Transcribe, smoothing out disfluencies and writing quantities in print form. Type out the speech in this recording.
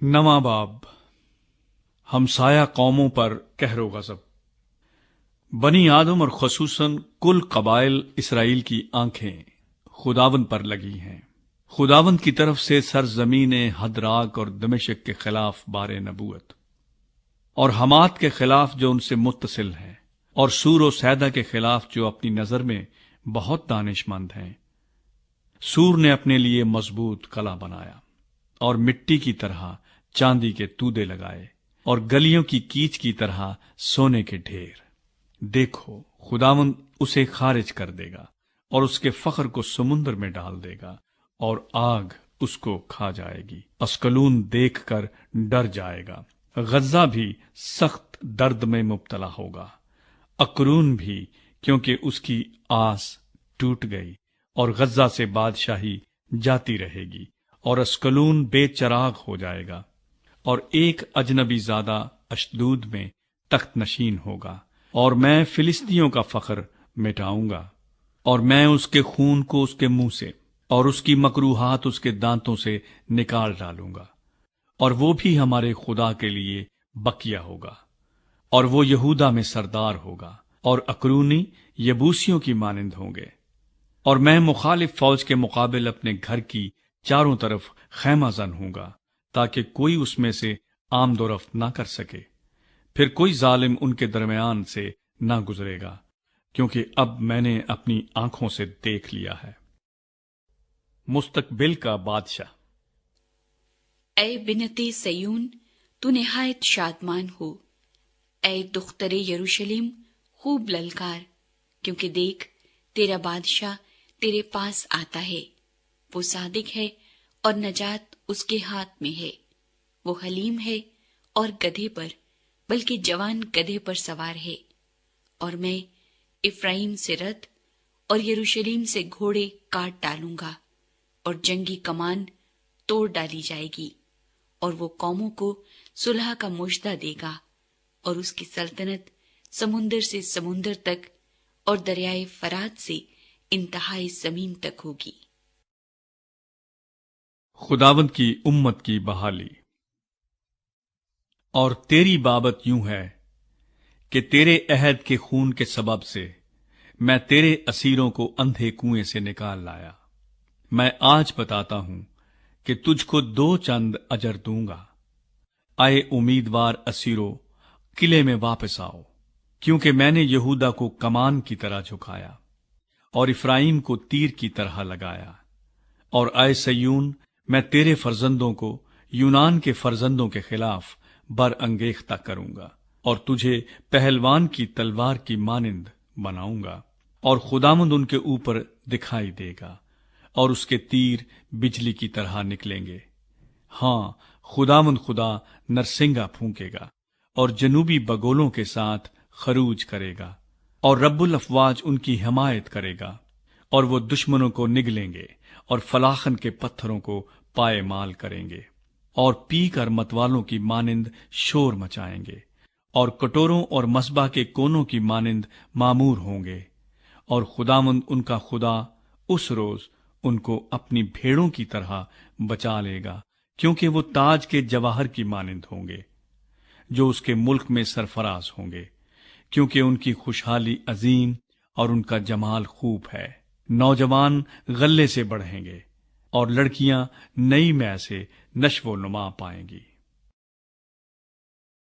نواں باب ہمسایہ قوموں پر قہر و غضب۔ بنی آدم اور خصوصاً کل قبائل اسرائیل کی آنکھیں خداوند پر لگی ہیں۔ خداوند کی طرف سے سرزمین حدراک اور دمشق کے خلاف بار نبوت، اور حمات کے خلاف جو ان سے متصل ہے، اور سور و سیدا کے خلاف جو اپنی نظر میں بہت دانش مند ہیں۔ سور نے اپنے لیے مضبوط قلعہ بنایا اور مٹی کی طرح چاندی کے تودے لگائے اور گلیوں کی کیچ کی طرح سونے کے ڈھیر۔ دیکھو، خداوند اسے خارج کر دے گا اور اس کے فخر کو سمندر میں ڈال دے گا اور آگ اس کو کھا جائے گی۔ اسکلون دیکھ کر ڈر جائے گا، غزہ بھی سخت درد میں مبتلا ہوگا، اکرون بھی، کیونکہ اس کی آس ٹوٹ گئی، اور غزہ سے بادشاہی جاتی رہے گی، اور اسکلون بے چراغ ہو جائے گا، اور ایک اجنبی زادہ اشدود میں تخت نشین ہوگا، اور میں فلسطینیوں کا فخر مٹاؤں گا، اور میں اس کے خون کو اس کے منہ سے اور اس کی مکروہات اس کے دانتوں سے نکال ڈالوں گا، اور وہ بھی ہمارے خدا کے لیے بقیہ ہوگا، اور وہ یہودا میں سردار ہوگا، اور اکرونی یبوسیوں کی مانند ہوں گے، اور میں مخالف فوج کے مقابل اپنے گھر کی چاروں طرف خیمہ زن ہوں گا، تاکہ کوئی اس میں سے آمد و رفت نہ کر سکے، پھر کوئی ظالم ان کے درمیان سے نہ گزرے گا، کیونکہ اب میں نے اپنی آنکھوں سے دیکھ لیا ہے۔ مستقبل کا بادشاہ۔ اے بنتے سیون، تو نہایت شادمان ہو، اے دختر یروشلم خوب للکار، کیونکہ دیکھ تیرا بادشاہ تیرے پاس آتا ہے، وہ صادق ہے اور نجات اس کے ہاتھ میں ہے، وہ حلیم ہے اور گدھے پر، بلکہ جوان گدھے پر سوار ہے، اور میں افرائیم سے رتھ اور یروشلم سے گھوڑے کاٹ ڈالوں گا، اور جنگی کمان توڑ ڈالی جائے گی، اور وہ قوموں کو صلح کا مژدہ دے گا، اور اس کی سلطنت سمندر سے سمندر تک اور دریائے فرات سے انتہائی زمین تک ہوگی۔ خداوند کی امت کی بحالی۔ اور تیری بابت یوں ہے کہ تیرے عہد کے خون کے سبب سے میں تیرے اسیروں کو اندھے کنویں سے نکال لایا۔ میں آج بتاتا ہوں کہ تجھ کو 2 چند اجر دوں گا۔ اے امیدوار اسیرو، قلعے میں واپس آؤ، کیونکہ میں نے یہودا کو کمان کی طرح جھکایا اور افرائیم کو تیر کی طرح لگایا، اور اے سیون، میں تیرے فرزندوں کو یونان کے فرزندوں کے خلاف برانگیختہ کروں گا، اور تجھے پہلوان کی تلوار کی مانند بناؤں گا، اور خداوند ان کے اوپر دکھائی دے گا، اور اس کے تیر بجلی کی طرح نکلیں گے۔ ہاں، خداوند خدا نرسنگا پھونکے گا اور جنوبی بگولوں کے ساتھ خروج کرے گا، اور رب الافواج ان کی حمایت کرے گا، اور وہ دشمنوں کو نگلیں گے اور فلاخن کے پتھروں کو پائے مال کریں گے، اور پی کر متوالوں کی مانند شور مچائیں گے، اور کٹوروں اور مصباح کے کونوں کی مانند معمور ہوں گے، اور خداوند ان کا خدا اس روز ان کو اپنی بھیڑوں کی طرح بچا لے گا، کیونکہ وہ تاج کے جواہر کی مانند ہوں گے جو اس کے ملک میں سرفراز ہوں گے، کیونکہ ان کی خوشحالی عظیم اور ان کا جمال خوب ہے۔ نوجوان غلے سے بڑھیں گے اور لڑکیاں نئی مے سے نشو و نما پائیں گی۔